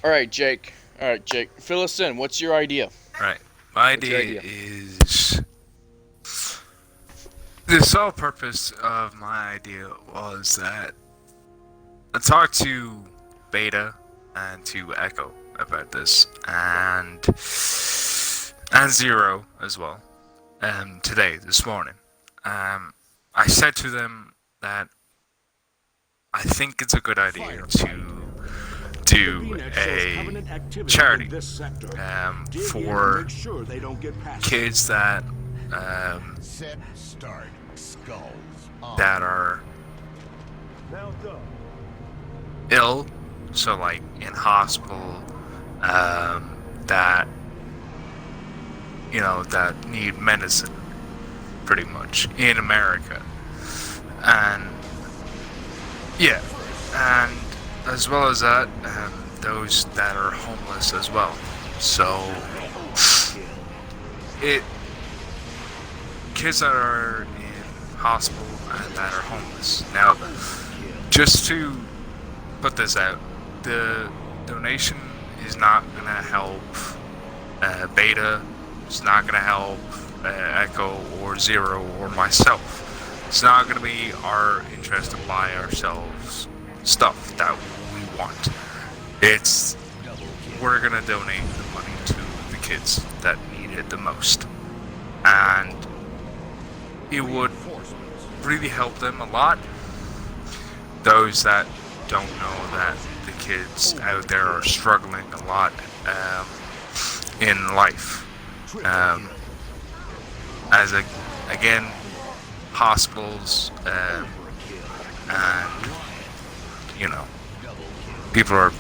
All right, Jake. All right, Jake. Fill us in. What's your idea? Right. My What's your idea idea? is the sole purpose of my idea was that I talked to Beta and to Echo about this, and Zero as well. Today, this morning, I said to them that I think it's a good idea to do a charity for kids um, Set, start, skulls that on. are ill, so like in hospital, that that need medicine, pretty much in America, and yeah, and as well as that, those that are homeless as well. So it kids that are in hospital and that are homeless. Now, just to put this out, the donation is not gonna help Beta. It's not gonna help Echo or Zero or myself. It's not gonna be our interest to buy ourselves stuff that we want. It's we're gonna donate the money to the kids that need it the most, and it would really help them a lot. Those that don't know that the kids out there are struggling a lot in life. Um, as again, hospitals and you know, people are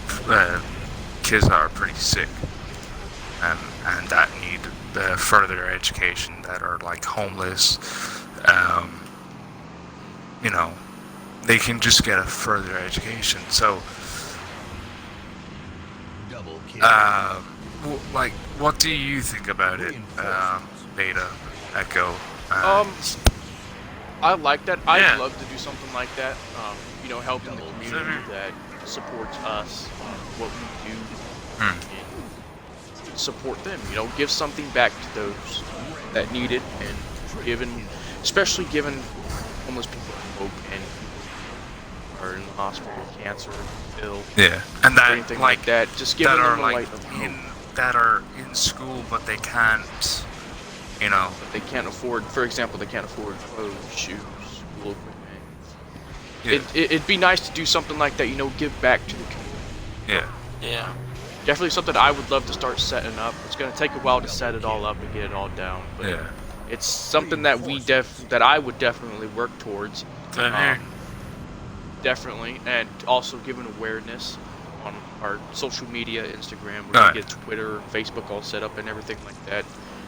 kids are pretty sick and that need further education that are like homeless. Um, you know, they can just get a further education. So, like, what do you think about it, Beta, Echo? And Um, I like that. I'd yeah, love to do something like that. Helping the community that supports us, what we do, hmm, and support them. Give something back to those that need it, and especially giving homeless people hope and people who are in the hospital with cancer, ill, yeah, and or that anything like like that. Just that giving them are the like light of hope. in that are in school but they can't, you know, But they can't afford, for example, they can't afford clothes, shoes, school equipment. yeah, It'd be nice to do something like that, give back to the community. yeah, Yeah. Definitely something I would love to start setting up. It's gonna take a while to set it all up and get it all down, but yeah. it's something that that I would definitely work towards. Same Um, here. Definitely, and also giving awareness on our social media, Instagram. We're gonna Right. get Twitter, Facebook all set up and everything like that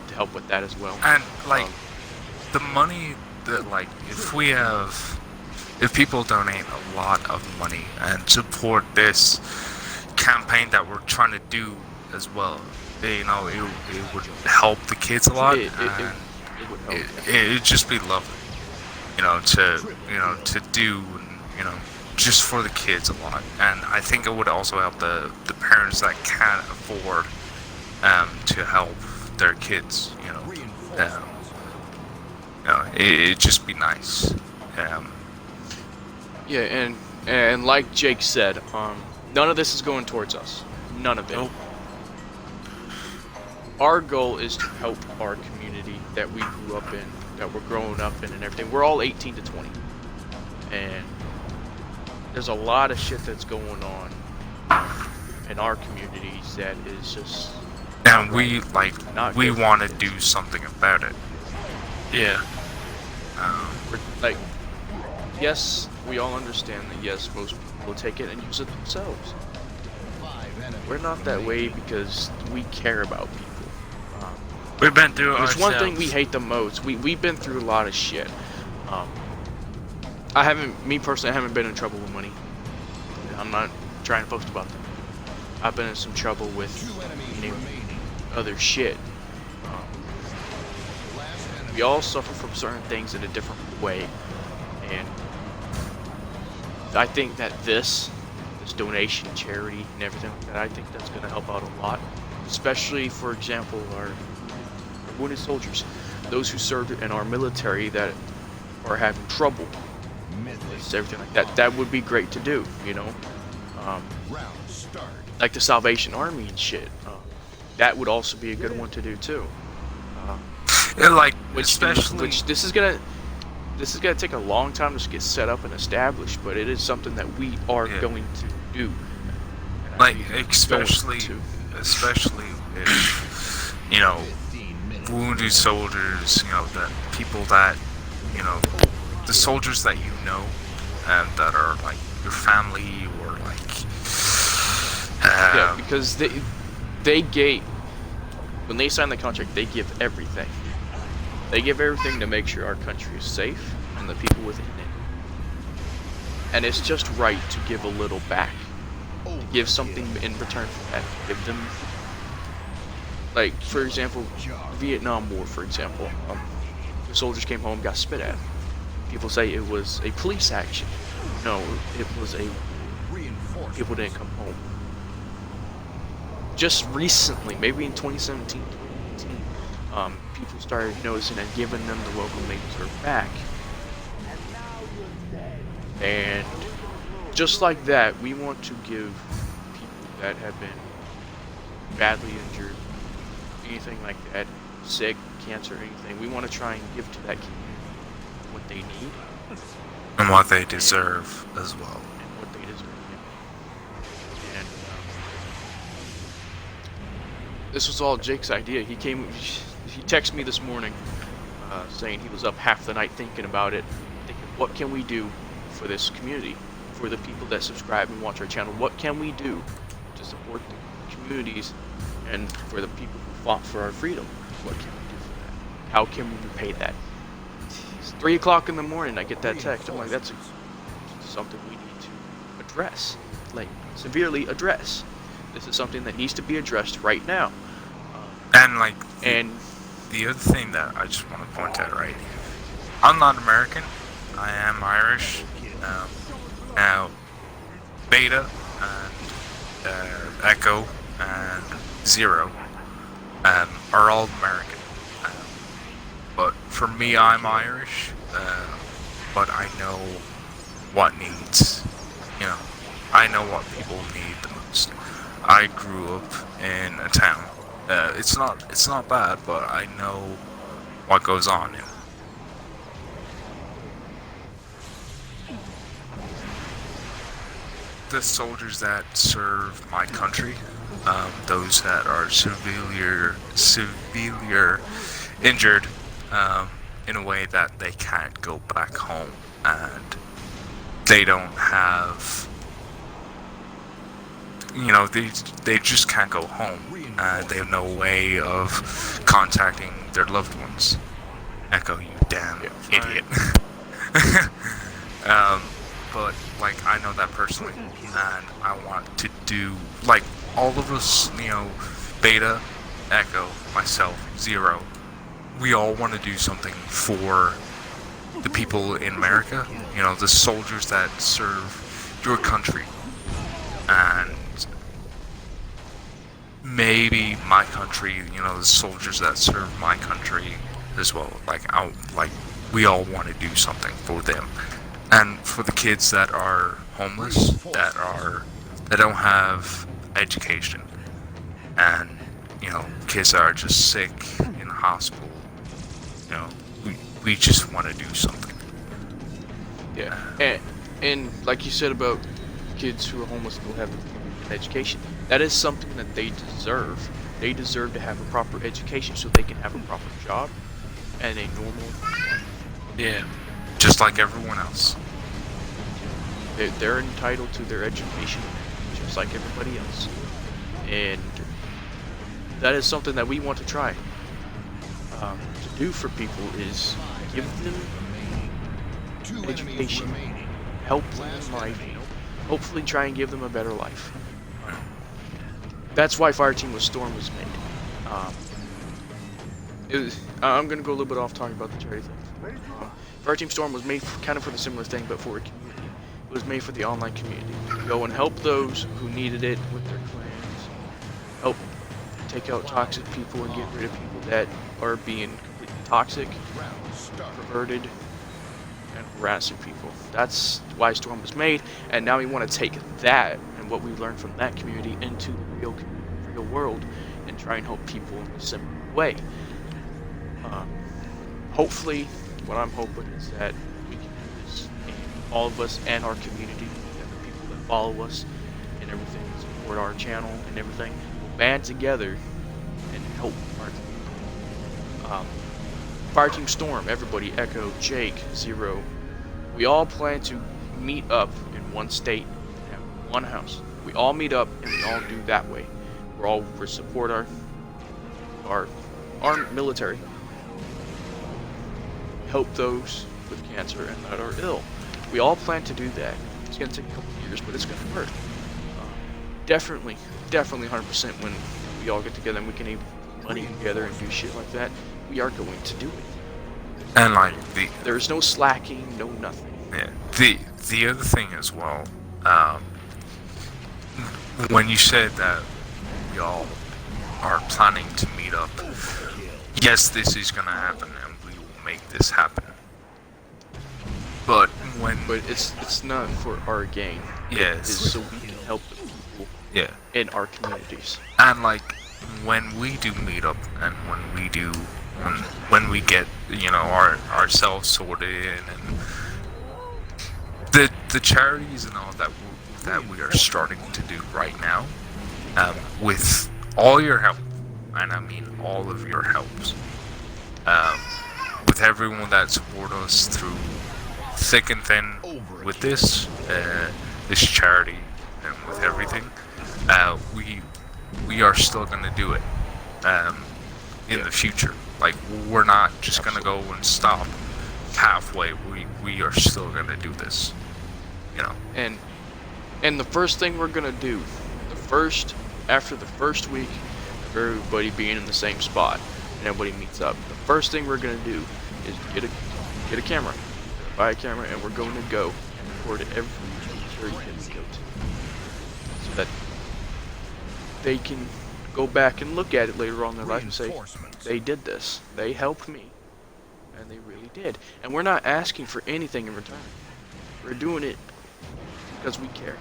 to help with that as well. And like Um, the money that like if people donate a lot of money and support this campaign that we're trying to do as well, it would help the kids a lot, and it would help. it'd just be lovely, to do, just for the kids a lot. And I think it would also help the parents that can't afford to help their kids, um, it'd just be nice. um, Yeah, and like Jake said, none of this is going towards us. None of it. Nope. Our goal is to help our community that we grew up in, that we're growing up in, and everything. We're all 18 to 20, and there's a lot of shit that's going on in our communities that is just not and right, we not we good for want to kids. do something about it. Yeah. um, We're, like, yes, we all understand that. Yes, most people will take it and use it themselves. We're not that way because we care about people. Um, We've been through it There's one thing we ourselves. hate the most. We've been through a lot of shit. Um, me personally, I haven't been in trouble with money. I'm not trying to post about that. I've been in some trouble with, other shit. Um, we all suffer from certain things in a different way, and I think that this this donation, charity, and everything like that. I think that's going to help out a lot, especially, for example, our wounded soldiers, those who served in our military that are having trouble, everything like that. That would be great to do, you know. Like the Salvation Army and shit. That would also be a good one to do too. Yeah, like Which this is gonna take a long time to get set up and established, but it is something that we are going to do. Like especially if, you know, wounded soldiers, you know, that people that, you know, the soldiers that you know, and that are like your family or like yeah, because they gave, when they sign the contract, they give everything. They give everything to make sure our country is safe and the people within it. And it's just right to give a little back. Give something in return for that. Give them, like, for example, Vietnam War, for example. The soldiers came home, got spit at. People say it was a police action. No, it was a... people didn't come home. Just recently, maybe in 2017, 2018, people started noticing and giving them the welcome they deserve back. And just like that, we want to give people that have been badly injured, anything like that, sick, cancer, anything, we want to try and give to that community what they need. and what they deserve as well. And what they deserve, yeah. And this was all Jake's idea. He texted me this morning saying he was up half the night thinking about it, thinking, what can we do for this community, for the people that subscribe and watch our channel? What can we do to support the communities and for the people who fought for our freedom? What can we do for that? How can we repay that? It's 3 o'clock in the morning, I get that text. I'm like, that's something we need to address, like severely address. This is something that needs to be addressed right now. And like, And the other thing that I just want to point out, right? I'm not American. I am Irish. Now, Beta and Echo and Zero are all American. But for me, I'm Irish. But I know what needs. You know, I know what people need the most. I grew up in a town. It's not bad, but I know what goes on in it. The soldiers that serve my country, those that are severely injured, in a way that they can't go back home, and they don't have, you know, they just can't go home. They have no way of contacting their loved ones. Echo, you damn idiot. But like, I know that personally, and I want to do, like, all of us, you know, Beta, Echo, myself, Zero, we all want to do something for the people in America, you know, the soldiers that serve your country, and maybe my country, you know, the soldiers that serve my country as well. Like, we all want to do something for them. And for the kids that are homeless, that don't have education, and, you know, kids that are just sick in the hospital, you know, we just want to do something. yeah, and like you said about kids who are homeless and don't have an education, that is something that they deserve. They deserve to have a proper education so they can have a proper job and a normal. Yeah. Just like everyone else. They're entitled to their education just like everybody else. And that is something that we want to try to do for people, is give them education, help them in life, you know, hopefully try and give them a better life. That's why Fireteam Storm was made. I'm going to go a little bit off talking about the charity thing. Fireteam Storm was made kind of for the similar thing, but for a community. It was made for the online community. Go and help those who needed it with their clans. Help take out toxic people and get rid of people that are being completely toxic, perverted, and harassing people. That's why Storm was made, and now we want to take that and what we learned from that community into the real world and try and help people in a similar way. Hopefully, what I'm hoping is that we can do this, and all of us and our community, and the people that follow us and everything, support our channel and everything, will band together and help our community. Fireteam Storm, everybody, Echo, Jake, Zero, we all plan to meet up in one state and have one house. We all meet up and we all do that way. We support our military. Help those with cancer and that are ill. We all plan to do that. It's going to take a couple of years, but it's going to work. Definitely 100% when we all get together and we can even put money together and do shit like that, we are going to do it. And like there's no slacking, no nothing. Yeah. The other thing as well, when you said that we all are planning to meet up, yes, this is gonna happen, and we will make this happen. But it's not for our gain. Yes. It's so we can help the people. Yeah. In our communities. And like when we do meet up, and when we get ourselves sorted and the charities and all that we are starting to do right now, with all your help, and I mean all of your helps, with everyone that support us through thick and thin with this charity and with everything, we are still gonna do it in the future. Like, we're not just gonna go and stop halfway. We are still gonna do this, And the first thing we're gonna do, after the first week of everybody being in the same spot and everybody meets up, the first thing we're gonna do is get a camera, buy a camera, and we're going to go and record every area that we go to, so that they can go back and look at it later on in their life and say, they did this, they helped me, and they really did. And we're not asking for anything in return. We're doing it because we care.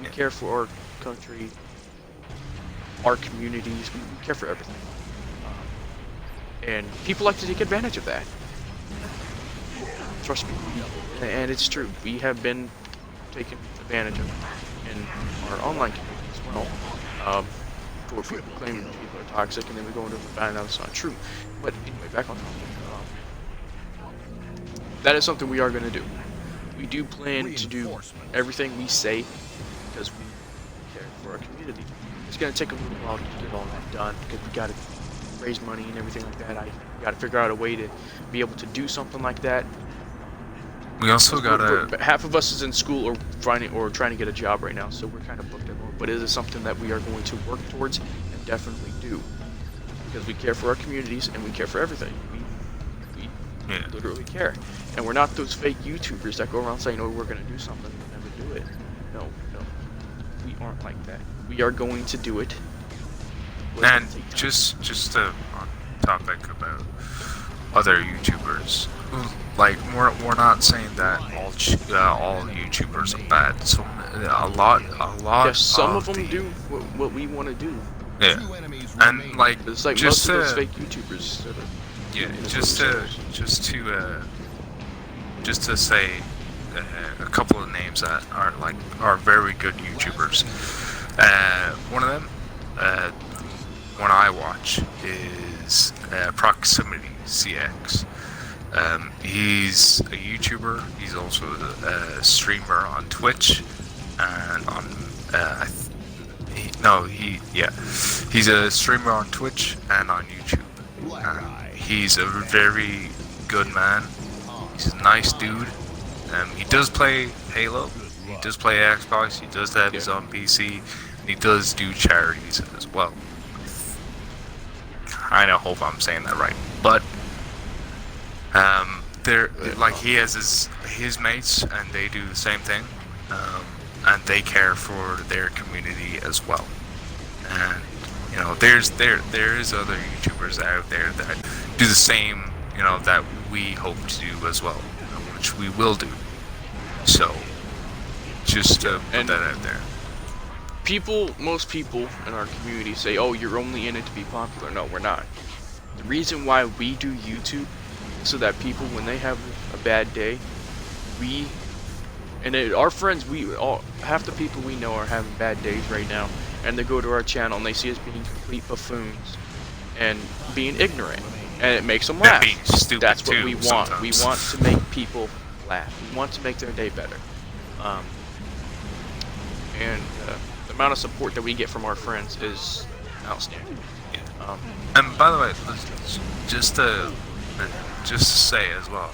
We care for our country, our communities, we care for everything. And people like to take advantage of that. Trust me. And it's true. We have been taken advantage of in our online community as well. For people claiming people are toxic, and then we go into find out it's not true. But anyway, back on topic. That is something we are going to do. We do plan to do everything we say because we care for our community. It's going to take a little while to get all that done because we got to raise money and everything like that. I got to figure out a way to be able to do something like that. We also gotta. Half of us is in school or trying to get a job right now, so we're kind of booked up. But it is something that we are going to work towards and definitely do because we care for our communities and we care for everything. We literally care, and we're not those fake YouTubers that go around saying, "Oh, we're going to do something and never do it." No, we aren't like that. We are going to do it. And just on topic about other YouTubers. Like, we're not saying that all YouTubers are bad. So a lot. Yeah, some of them do what we want to do. Yeah, and like it's like just most of those fake YouTubers. Just to say a couple of names that are very good YouTubers. One of them, one I watch is Proximity CX. He's a YouTuber. He's also a streamer on Twitch and on he's a streamer on Twitch and on YouTube. He's a very good man. He's a nice dude. He does play Halo. He does play Xbox. He does have his own PC. And he does do charities as well. I hope I'm saying that right, but he has his mates, and they do the same thing. and they care for their community as well. And you know, there is other YouTubers out there that do the same, you know, that we hope to do as well, which we will do. So, just to put that out there. Most people in our community say, "Oh, you're only in it to be popular." No, we're not. The reason why we do YouTube is so that people, when they have a bad day, our friends, half the people we know are having bad days right now, and they go to our channel and they see us being complete buffoons and being ignorant, and it makes them laugh. Being stupid. That's what too, we want. sometimes. We want to make people laugh. We want to make their day better. And the amount of support that we get from our friends is outstanding. And by the way, just to say as well,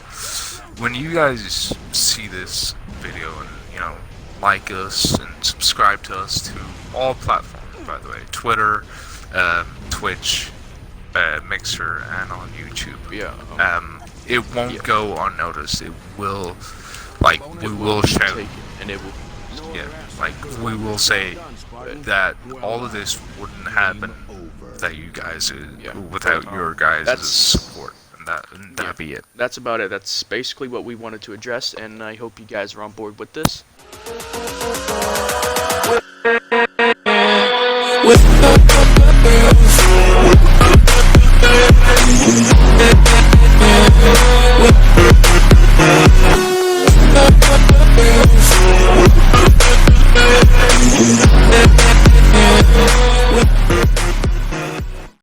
when you guys see this video and, you know, like us and subscribe to us to all platforms, by the way, Twitter, Twitch, Mixer, and on YouTube. Yeah. It won't go unnoticed. It will, like, we will shout. And it will. Yeah, like, we will say that all of this wouldn't happen without you guys, without your guys' support. And that'd be it. That's about it. That's basically what we wanted to address, and I hope you guys are on board with this.